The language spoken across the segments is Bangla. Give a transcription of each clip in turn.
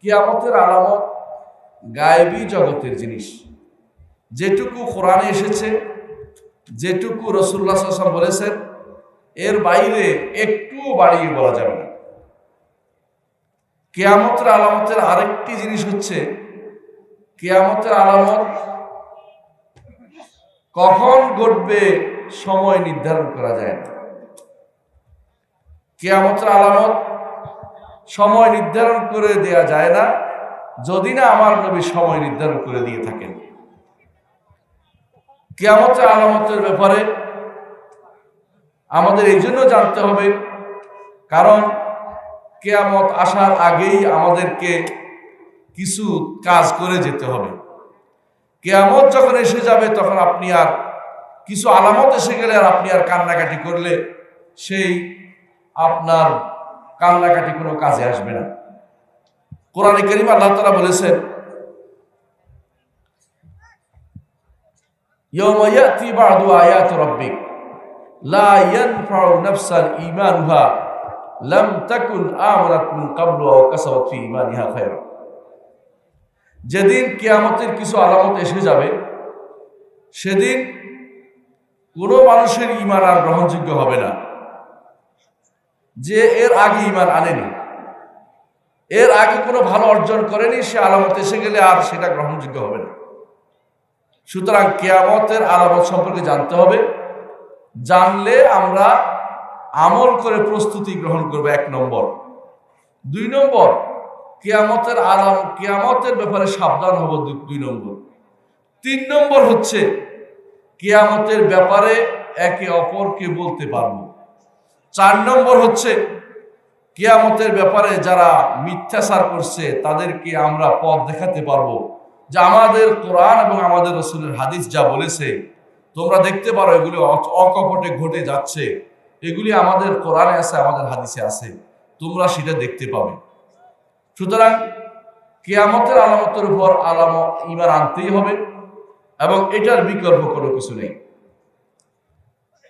কিয়ামতের আলামত গায়েবী জগতের জিনিস। যেটুকু কোরআনে এসেছে, যেটুকু রাসূলুল্লাহ সাল্লাল্লাহু আলাইহি ওয়াসাল্লাম বলেছেন, এর বাইরে একটু বাড়িয়ে বলা যাবে না। কিয়ামতের আলামতের আরেকটি জিনিস হচ্ছে, কিয়ামতের আলামত কখন ঘটবে সময় নির্ধারণ করা যায় না। কিয়ামতের আলামত সময় নির্ধারণ করে দেয়া যায় না, যদি না আমার নবী সময় নির্ধারণ করে দিয়ে থাকেন। কিয়ামতের আলামতের ব্যাপারে আমাদের এই জন্য জানতে হবে, কারণ কিয়ামত আসার আগেই আমাদেরকে কিছু কাজ করে যেতে হবে। কিয়ামত যখন এসে যাবে তখন আপনি আর কিছু আলামত এসে গেলে আর আপনি আর কান্নাকাটি করলে সেই আপনার কান্নাকাটি কোনো কাজে আসবে না। কোরআনে কারীম আল্লাহ তাআলা বলেছেন, ইয়াওমা ইয়াতি বা'দু আয়াতি রাব্বিক লা ইয়ানফা'ু নাফসান ঈমানুহা লাম তাকুন আমানাত মিন ক্বাবলু আও কাসাবাত ফি ঈমানিহা খায়রা। যেদিন কিয়ামতের কিছু আলামত এসে যাবে, সেদিন কোনো মানুষের ঈমান আর গ্রহণযোগ্য হবে না যে এর আগে ঈমান আনেনি, এর আগে কোনো ভালো অর্জন করেনি, সে আলামত এসে গেলে আর সেটা গ্রহণযোগ্য হবে না। সুতরাং কিয়ামতের আলামত সম্পর্কে জানতে হবে। জানলে আমরা আমল করে প্রস্তুতি গ্রহণ করব, 1 নম্বর। 2 নম্বর, কিয়ামতের ব্যাপারে সাবধান হব, 2 নম্বর। 3 নম্বর হচ্ছে কিয়ামতের ব্যাপারে একে অপরকে বলতে পারব। 4 নম্বর হচ্ছে কিয়ামতের ব্যাপারে যারা মিথ্যাচার করছে তাদেরকে আমরা পথ দেখাতে পারবো, যে আমাদের কোরআন এবং আমাদের রাসূলের হাদিস যা বলেছে তোমরা দেখতে পারো, এগুলি অকপটে ঘটে যাচ্ছে, এগুলি আমাদের কোরআনে আছে, আমাদের হাদিসে আছে, তোমরা সেটা দেখতে পাবে। সুতরাং কিয়ামতের আলামতের উপর ঈমান আনতেই হবে, এবং এটার বিকল্প কোনো কিছু নেই।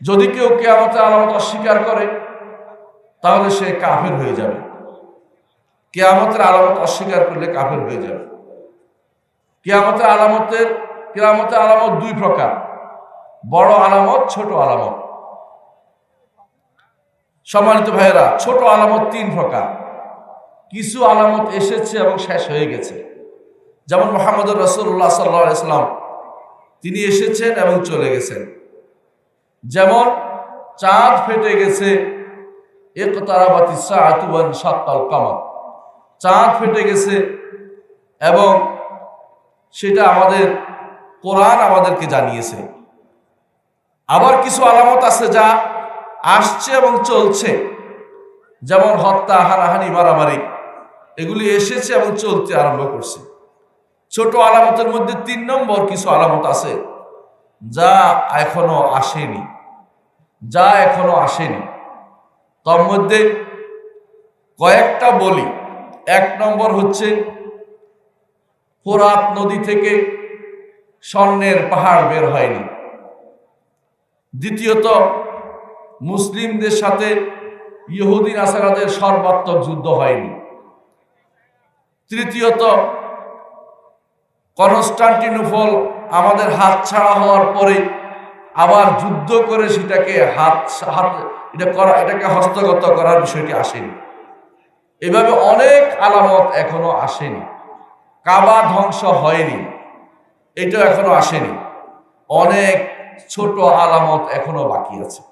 যদি কেউ কিয়ামতের আলামত অস্বীকার করে তাহলে সে কাফের হয়ে যাবে। কিয়ামতের আলামত অস্বীকার করলে কাফের হয়ে যাবে। কিয়ামতের আলামত 2 প্রকার, বড় আলামত, ছোট আলামত। সম্মানিত ভাইয়েরা, ছোট আলামত 3 প্রকার। কিছু আলামত এসেছে এবং শেষ হয়ে গেছে, যেমন মুহাম্মদুর রাসূলুল্লাহ সাল্লাল্লাহু আলাইহি ওয়াসাল্লাম, তিনি এসেছেন এবং চলে গেছেন। যেমন চাঁদ ফেটে গেছে, ইকতারাবাতিস সাআতু ওয়ান শাক্কাল কামার, চাঁদ ফেটে গেছে, এবং সেটা আমাদের কোরআন আমাদেরকে জানিয়েছে। আবার কিছু আলামত আছে যা আসছে এবং চলছে, যেমন হত্যা, হানাহানি, মারামারি, এগুলি এসেছে এবং চলতে আরম্ভ করছে। ছোট আলামতের মধ্যে 3 নম্বর কিছু আলামত আছে যা এখনো আসেনি, তার মধ্যে কয়েকটা বলি। 1 নম্বর হচ্ছে ফোরাত নদী থেকে স্বর্ণের পাহাড় বের হয়নি। দ্বিতীয়ত, মুসলিমদের সাথে ইহুদি নাসারাদের সর্বাত্মক যুদ্ধ হয়নি। তৃতীয়ত, কনস্টান্টিনোপল আমাদের হাত ছাড়া হওয়ার পরে আবার যুদ্ধ করে সেটাকে এটাকে হস্তগত করার বিষয়টি আসেনি। এভাবে অনেক আলামত এখনো আসেনি। কাবা ধ্বংস হয়নি, এটা এখনো আসেনি। অনেক ছোট আলামত এখনো বাকি আছে।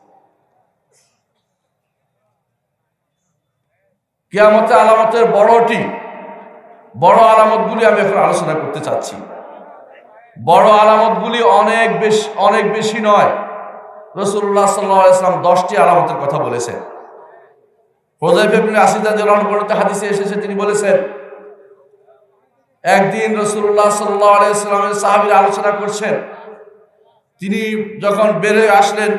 কিয়ামতের আলামতের বড় আলামতগুলি আমি এখন আলোচনা করতে চাচ্ছি। বড় আলামতগুলি অনেক বেশি নয়। রাসূলুল্লাহ সাল্লাল্লাহু আলাইহি ওয়াসাল্লাম 10টি আলামতের কথা বলেছেন। হুযায়ফা ইবনে আসিদ রাদিয়াল্লাহু আনহু বর্ণিত হাদিসে এসেছে, তিনি বলেছেন, একদিন রাসূলুল্লাহ সাল্লাল্লাহু আলাইহি ওয়াসাল্লামের সাহাবীরা আলোচনা করছেন। তিনি যখন বের হয়ে আসলেন,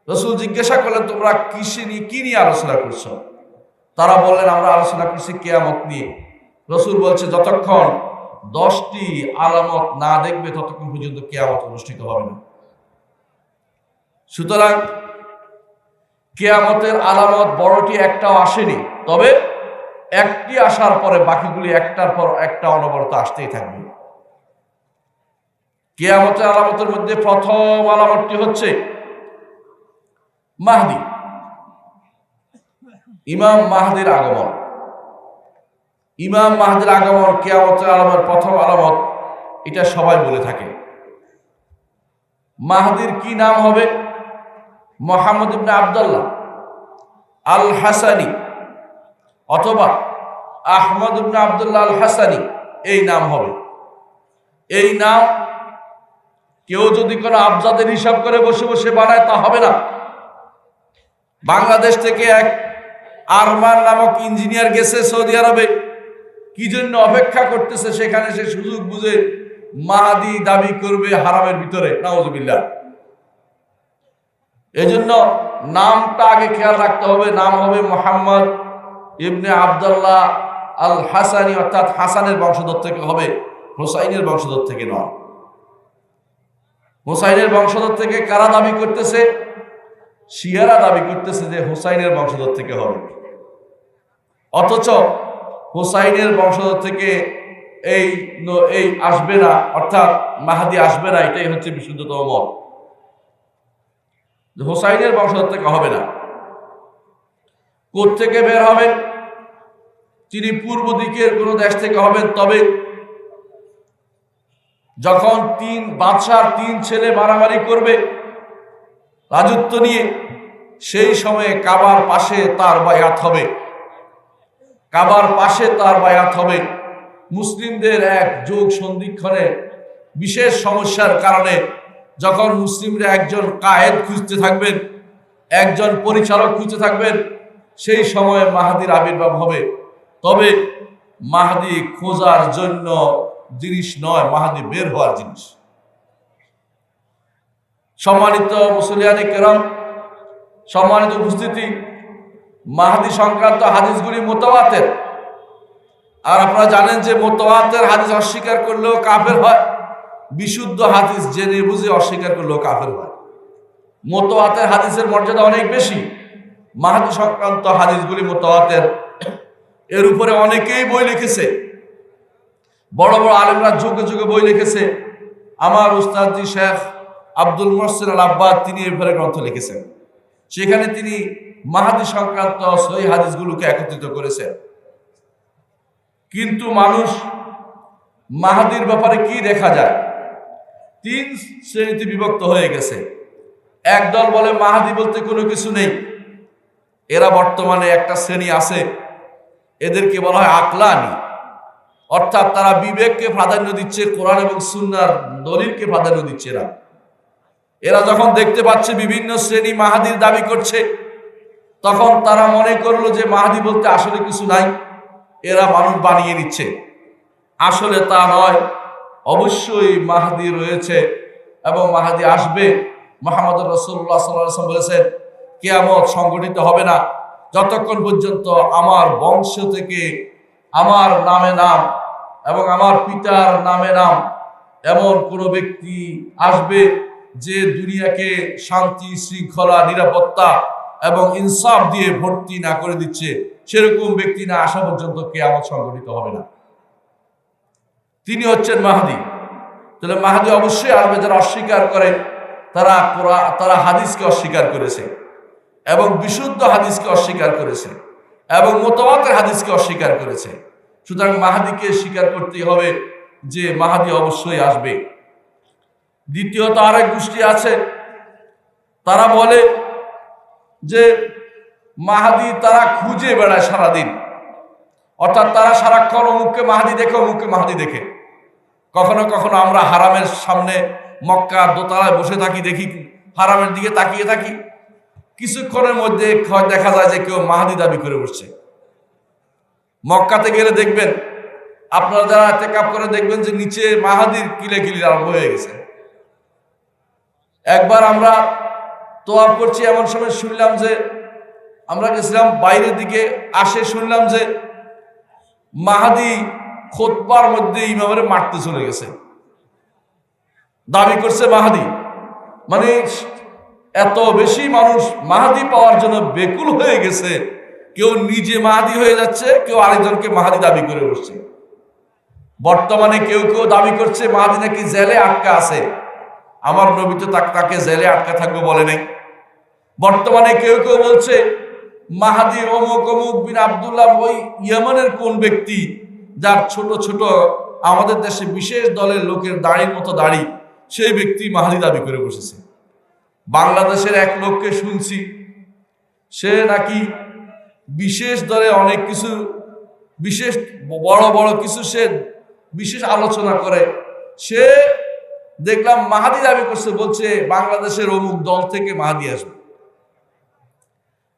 রাসূল জিজ্ঞাসা করলেন, তোমরা কি নিয়ে আলোচনা করছো? তারা বললেন, আমরা আলোচনা করছি কিয়ামত নিয়ে। রাসূল বলছে, যতক্ষণ 10টি আলামত না দেখবে ততক্ষণ পর্যন্ত কিয়ামত অনুষ্ঠিত হবে না। সুতরাং কিয়ামতের আলামত বড়টি একটাও আসেনি, তবে একটি আসার পরে বাকিগুলি একটার পর একটা অনবরত আসতেই থাকবে। কিয়ামতের আলামতের মধ্যে প্রথম আলামতটি হচ্ছে মাহদি, ইমাম মাহদির আগমন। ইমাম মাহদির আগমন কিয়ামতের আলামতের প্রথম আলামত, এটা সবাই বলে থাকে। মাহদির কি নাম হবে? মুহাম্মদ ইবনে আবদুল্লাহ আল হাসানি অথবা আহমদ ইবনে আবদুল্লাহ আল হাসানি, এই নাম হবে। এই নাম কেউ যদি কোনো আবজাদের হিসাব করে বসে বসে বানায় তা হবে না। বাংলাদেশ থেকে এক আরমান নামক ইঞ্জিনিয়ার গেছে সৌদি আরবে, কি জন্য অপেক্ষা করতেছে, সেখানে সে সুযোগ বুঝে মাহদি দাবি করবে হারামের ভিতরে, নাউজুবিল্লাহ। এজন্য নামটা আগে খেয়াল রাখতে হবে। নাম হবে মুহাম্মদ ইবনে আবদুল্লাহ আল হাসানি, অর্থাৎ হাসানের বংশধর থেকে হবে, হুসাইনের বংশধর থেকে নয়। হুসাইনের বংশধর থেকে কারা দাবি করতেছে? শিয়ারা দাবি করতেছে যে হুসাইনের বংশধর থেকে হবে, অথচ হুসাইনের বংশধর থেকে এই আসবে না, অর্থাৎ মাহদি আসবে না। এটাই হচ্ছে বিশুদ্ধতম মত, হুসাইনের বংশধর থেকে হবে না। কোত্থেকে বের হবেন? তিনি পূর্ব দিকের কোন দেশ থেকে হবেন। তবে যখন বাদশার 3 ছেলে মারামারি করবে রাজত্ব নিয়ে, সেই সময়ে কাবার পাশে তার বায়াত হবে। কাবার পাশে তার বায়াত হবে। মুসলিমদের এক যুগ সন্ধিক্ষণে বিশেষ সমস্যার কারণে যখন মুসলিমরা একজন কায়েদ খুঁজতে থাকবেন, একজন পরিচালক খুঁজতে থাকবেন, সেই সময়ে মাহদির আবির্ভাব হবে। তবে মাহদি খোঁজার জন্য জিনিস নয়, মাহদি বের হওয়ার জিনিস। সম্মানিত মুসলিয়ানে কেরাম, সম্মানিত উপস্থিতি, মাহদি সংক্রান্ত হাদিসগুলি মুতাওয়াতির। আর আপনারা জানেন যে মুতাওয়াতির হাদিস অস্বীকার করলেও কাফের হয়, বিশুদ্ধ হাদিস জেনে বুঝে অস্বীকার করলেও কাফের হয়। মুতাওয়াতির হাদিসের মর্যাদা অনেক বেশি। মাহদি সংক্রান্ত হাদিসগুলি মুতাওয়াতির। এর উপরে অনেকেই বই লিখেছে, বড় বড় আলেমরা যুগে যুগে বই লিখেছে। আমার উস্তাদজি শেখ আব্দুল মুহসিন আল আব্বাদ, তিনি এই ব্যাপারে গ্রন্থ লিখেছেন। সেখানে তিনি মাহদি সংক্রান্ত সহিহ হাদিসগুলোকে একত্রিত করেছেন। কিন্তু মানুষ মাহদির ব্যাপারে কি দেখা যায়? 3 শ্রেণীতে বিভক্ত হয়ে গেছে। একদল বলে মাহদি বলতে কোনো কিছু নেই। এরা বর্তমানে একটা শ্রেণী আছে, এদেরকে বলা হয় আকলানি, অর্থাৎ তারা বিবেককে প্রাধান্য দিচ্ছে, কোরআন এবং সুন্নাহর দলিলকে প্রাধান্য দিচ্ছে না। এরা যখন দেখতে পাচ্ছে বিভিন্ন শ্রেণী মাহদির দাবি করছে, তখন তারা মনে করলো যে মাহদি বলতে আসলে কিছু নাই, এরা মানুষ বানিয়ে নিচ্ছে। আসলে তা নয়, অবশ্যই মাহদি রয়েছে এবং মাহদি আসবে। মুহাম্মদ রাসূলুল্লাহ সাল্লাল্লাহু আলাইহি ওয়াসাল্লাম বলেছেন, কিয়ামত সংগঠিত হবে না যতক্ষণ পর্যন্ত আমার বংশ থেকে আমার নামে নাম এবং আমার পিতার নামে নাম এমন কোনো ব্যক্তি আসবে যে দুনিয়াকে শান্তি, শৃঙ্খলা, নিরাপত্তা এবং ইনসাফ দিয়ে ভর্তি না করে দিচ্ছে, সেরকম ব্যক্তি না আসা পর্যন্ত কিয়ামত সংগঠিত হবে না। তিনি হচ্ছেন মাহদি। তাহলে মাহদি অবশ্যই আসবে। যারা অস্বীকার করে তারা হাদিসকে অস্বীকার করেছে এবং বিশুদ্ধ হাদিসকে অস্বীকার করেছে এবং মুতাওয়াতির হাদিসকে অস্বীকার করেছে। সুতরাং মাহদিকে স্বীকার করতেই হবে যে মাহদি অবশ্যই আসবে। দ্বিতীয়ত আরেক গোষ্ঠী আছে, তারা বলে যে মাহদি তারা খুঁজে বেড়ায় সারাদিন, অর্থাৎ তারা সারাক্ষণ অমুককে মাহদি দেখে, অমুককে মাহদি দেখে। কখনো কখনো আমরা হারামের সামনে মক্কার দোতলায় বসে থাকি, দেখি হারামের দিকে তাকিয়ে থাকি, কিছুক্ষণের মধ্যে দেখা যায় যে কেউ মাহদি দাবি করে বসছে। মক্কাতে গেলে দেখবেন, আপনারা যারা ইতিকাফ করে দেখবেন যে নিচে মাহদির কিলাকিলি আরম্ভ হয়ে গেছে। একবার আমরা তোয়াফ করছি, এমন সময় শুনলাম যে, আমরা গেছিলাম বাইরের দিকে, শুনলাম যে মাহদি খুতবার মধ্যে ইমামের মারতে চলে গেছে, দাবি করছে মাহদি। মানে এত বেশি মানুষ মাহদি পাওয়ার জন্য বেকুল হয়ে গেছে কেউ নিজে মাহাদি হয়ে যাচ্ছে, কেউ আরেকজনকে মাহাদি দাবি করে বসছে। বর্তমানে কেউ কেউ দাবি করছে মাহাদি নাকি জেলে আটকা আছে। আমার নবী তো তাকে জেলে আটকা থাকবে বলে নাই। বর্তমানে কেউ কেউ বলছে মাহাদি অমুক অমুক বিন আব্দুল্লাহ, ওই ইয়েমেনের কোন ব্যক্তি যার ছোট ছোট আমাদের দেশে বিশেষ দলের লোকের দাড়ির মতো দাড়ি, সেই ব্যক্তি মাহাদি দাবি করে বসেছে। বাংলাদেশের এক লোককে শুনছি, সে নাকি বিশেষ দলে অনেক কিছু, বিশেষ বড় বড় কিছু সে বিশেষ আলোচনা করে। সে দেখলাম মাহাদি দাবি করছে, বলছে বাংলাদেশের অমুক দল থেকে মাহাদি আসবে।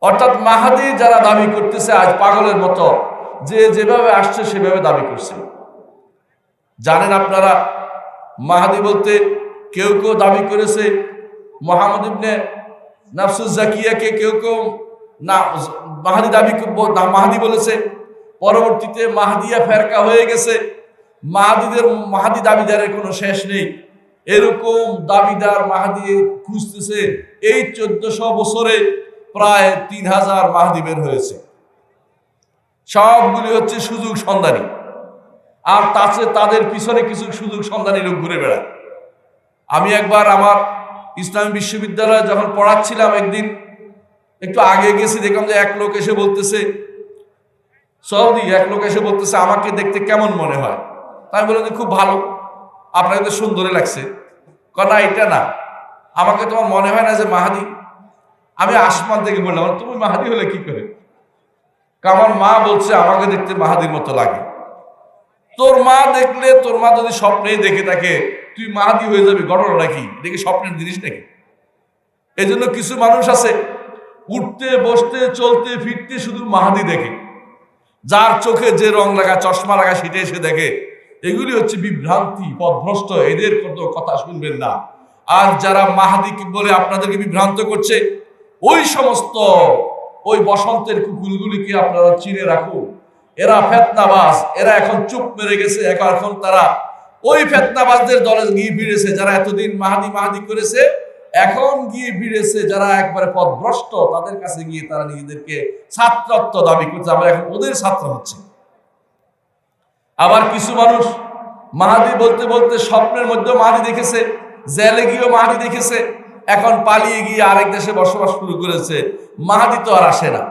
অর্থাৎ মাহাদি যারা দাবি করতেছে আজ পাগলের মতো, যে যেভাবে আসছে সেভাবে দাবি করছে। জানেন আপনারা, মাহাদি বলতে কেউ কেউ দাবি করেছে মুহাম্মদ ইবনে নাফসুজ জাকিয়াকে, কেউ কেউ না মাহাদি দাবি মাহাদি বলেছে। পরবর্তীতে মাহাদিয়া ফেরকা হয়ে গেছে। মাহাদি দাবিদারের কোনো শেষ নেই। এরকম দাবিদার মাহাদি খুঁজতেছে। এই 1400 বছরে প্রায় 3000 মাহাদি বের হয়েছে। সবগুলি হচ্ছে সুযোগ সন্ধানী, আর তাদের পিছনে কিছু সুযোগ সন্ধানী লোক ঘুরে বেড়ায়। আমি একবার আমার ইসলামী বিশ্ববিদ্যালয়ে যখন পড়াচ্ছিলাম, একদিন একটু আগে গেছি, দেখলাম যে এক লোক এসে বলতেছে, এক লোক এসে বলতেছে আমাকে দেখতে কেমন মনে হয়। তাই বললাম যে খুব ভালো, আপনাকে তো সুন্দরই লাগছে। না এটা না, আমাকে তোমার মনে হয় না যে মাহাদি? আমি আসমান থেকে বললাম তুমি মাহাদি হলে কি করে? আমার মা বলছে আমাকে দেখতে মাহাদির মতো লাগে। তোর মা দেখলে, তোর মা যদি স্বপ্নেই দেখে থাকে তুই মাহাদি হয়ে যাবি, ঘটনা নাকি? দেখি স্বপ্নের জিনিস নাকি? এই জন্য কিছু মানুষ আছে উঠতে বসতে চলতে ফিরতে শুধু মাহাদি দেখে। যার চোখে যে রং লাগা, চশমা লাগা, সেটা এসে দেখে। এগুলি হচ্ছে বিভ্রান্তি, পথভ্রষ্ট। এদের কোনো কথা শুনবেন না। আর যারা মাহাদি বলে আপনাদেরকে বিভ্রান্ত করছে, ওই সমস্ত ওই বসন্তের কুকুরগুলিকে আপনারা চিনে রাখুন। এরা ফেতনাবাজ। এরা এখন চুপ মেরে গেছে। এখন তারা ওই ফেতনাবাজদের দলে গিয়ে ভিড়েছে, যারা এতদিন মাহাদি মাহাদি করেছে। এখন গিয়ে ভিড়েছে যারা একবারে পথভ্রষ্ট, তাদের কাছে গিয়ে তারা নিজেদেরকে ছাত্রত্ব দাবি করছে। আমরা এখন ওদের ছাত্র হচ্ছে। আবার কিছু মানুষ মাহাদি বলতে বলতে স্বপ্নের মধ্যে মাহাদি দেখেছে, জেলে গিয়েও মাহাদি দেখেছে, এখন পালিয়ে গিয়ে আরেক দেশে বসবাস শুরু করেছে। মাহাদি তো আর আসে না।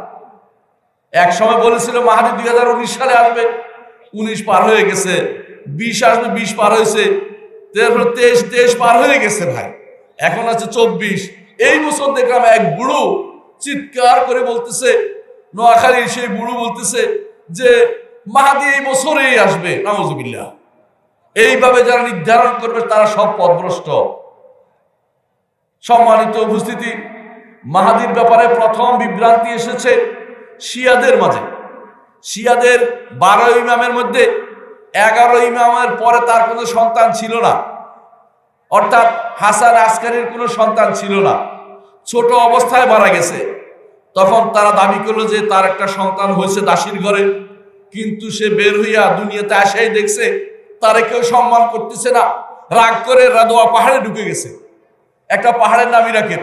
এক সময় বলেছিল মাহাদি 2019 সালে আসবে, 19 পার হয়ে গেছে। 20 আসবে, 20 পার হয়েছে, 23 পার হয়ে গেছে ভাই। এখন আছে 24। এই বছর দেখলাম এক বুড়ো চিৎকার করে বলতেছে, নোয়াখালীর সেই বুড়ো বলতেছে যে মাহাদি এই বছরেই আসবে। নাউজুবিল্লাহ। এইভাবে যারা নির্ধারণ করবে তারা সব পথভ্রষ্ট। সম্মানিত উপস্থিতি, মাহাদির ব্যাপারে প্রথম বিভ্রান্তি এসেছে শিয়াদের মাঝে। শিয়াদের 12 ইমামের মধ্যে 11 ইমামের পরে তার কোনো সন্তান ছিল না। অর্থাৎ হাসান আসকারির কোনো সন্তান ছিল না, ছোট অবস্থায় মারা গেছে। তখন তারা দাবি করলো যে তার একটা সন্তান হয়েছে দাসীর ঘরে, কিন্তু সে বের হইয়া দুনিয়াতে আসাই দেখছে তারে কেউ সম্মান করতেছে না। রাগ করে রাদোয়া পাহাড়ে ঢুকে গেছে। একটা পাহাড়ের নাম ইরাকের,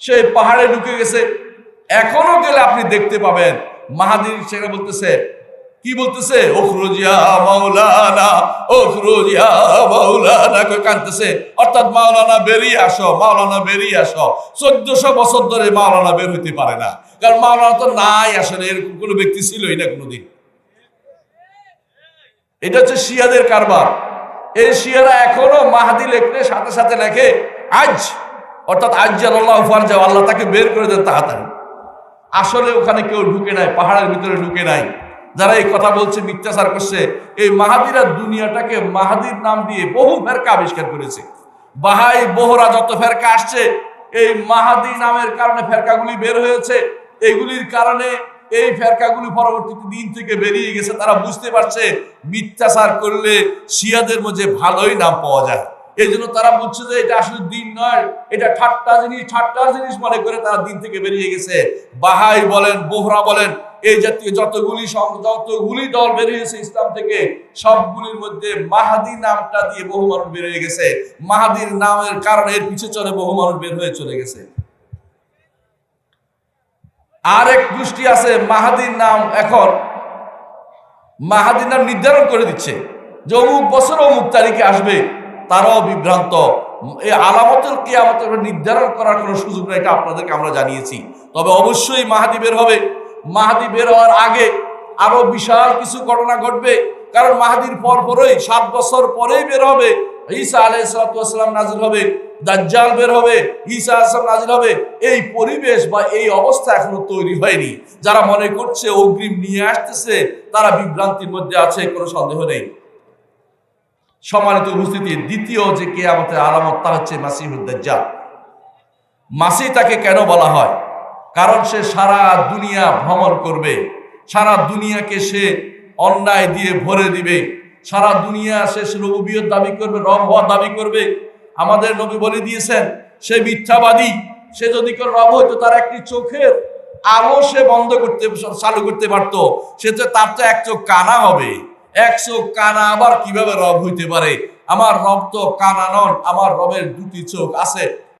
সেই পাহাড়ে ঢুকে গেছে। এখনো গেলে আপনি দেখতে পাবেন মাহাদি সেখানে বলতেছে, কি বলতেছে? ওখরুজিয়া মাওলানা, ওখরুজিয়া মাওলানা করে কাঁদতেছে। অর্থাৎ মাওলানা বেরিয়ে আসো, মাওলানা বেরিয়ে আসো। 1400 বছর ধরে মাওলানা বের হইতে পারে না, কারণ মাওলানা তো নাই, আসলে এরকম কোনো ব্যক্তি ছিলই না কোনোদিন। এটা হচ্ছে শিয়াদের কারবার। এই শিয়ারা এখনো মাহাদি লেখলে সাথে সাথে লেখে আজ, অর্থাৎ আজ্জালাল্লাহু ফারজাহু, আল্লাহ তাকে বের করে দেন তাড়াতাড়ি। আসলে ওখানে কেউ ঢুকে নাই, পাহাড়ের ভিতরে ঢুকে নাই। যারা এই কথা বলছে মিথ্যাচার করছে। এই মাহাদিরা দুনিয়াটাকে মাহাদির নাম দিয়ে বহু ফেরকা আবিষ্কার করেছে। বাহাই বোহরা যত ফেরকা আসছে, এই মাহাদি নামের কারণে ফেরকাগুলি বের হয়েছে। এইগুলির কারণে এই ফেরকাগুলি পরবর্তীতে দিন থেকে বেরিয়ে গেছে। তারা বুঝতে পারছে মিথ্যাচার করলে শিয়াদের মধ্যে ভালোই নাম পাওয়া যায়। এই জন্য তারা বুঝছে যে এটা আসলে দিন নয়, এটা ঠাট্টার জিনিস মনে করে তারা দিন থেকে বেরিয়ে গেছে। বাহাই বলেন, বোহরা বলেন, এই জাতীয় যতগুলি দল বেরিয়েছে ইসলাম থেকে, সবগুলির মধ্যে মাহাদি নামটা দিয়ে বহু মানুষ বের হয়ে গেছে। মাহাদির নামের কারণে এর পিছে চলে বহু মানুষ বের হয়ে চলে গেছে। আর এক গোষ্ঠী আছে মাহাদির নাম, এখন মাহাদির নাম নির্ধারণ করে দিচ্ছে যে অমুক বছর অমুক তারিখে আসবে, তারাও বিভ্রান্ত। এই আলামতুল কিয়ামতের নির্ধারণ করার কোনো সুযোগ নেই, এটা আপনাদেরকে আমরা জানিয়েছি। তবে অবশ্যই মাহাদি বের হবে। মাহাদি বের হওয়ার আগে আরো বিশাল কিছু ঘটনা ঘটবে, কারণ মাহাদির পরপরই 7 বছর পরেই বের হবে ঈসা আলাইহিস সালাম, নাজিল হবে দাজ্জাল, বের হবে ঈসা আলাইহিস সালাম, নাজিল হবে। এই পরিবেশ বা এই অবস্থা এখনো তৈরি হয়নি। যারা মনে করছে অগ্রিম নিয়ে আসতেছে তারা বিভ্রান্তির মধ্যে আছে, কোনো সন্দেহ নেই। সম্মানিত উপস্থিতি, দ্বিতীয় যে কিয়ামতের আলামত তা হচ্ছে মাসিহুদ দাজ্জাল। মাসি তাকে কেন বলা হয়? কারণ সে সারা দুনিয়া ভ্রমণ করবে, সারা দুনিয়াকে সে অন্যায় দিয়ে ভরে দিবে, সারা দুনিয়া সে রুবুবিয়ত দাবি করবে, রব হওয়ার দাবি করবে। আমাদের নবী বলে দিয়েছেন সে মিথ্যাবাদী। সে যদি কেউ রব হইতো তার একটি চোখের আলো সে বন্ধ করতে চালু করতে পারতো, সে তো তার তো এক চোখ কানা হবে। এক চোখ কানা আবার কিভাবে রব হইতে পারে? আমার রব তো কানা নন, আমার রবের দুটি চোখ আছে।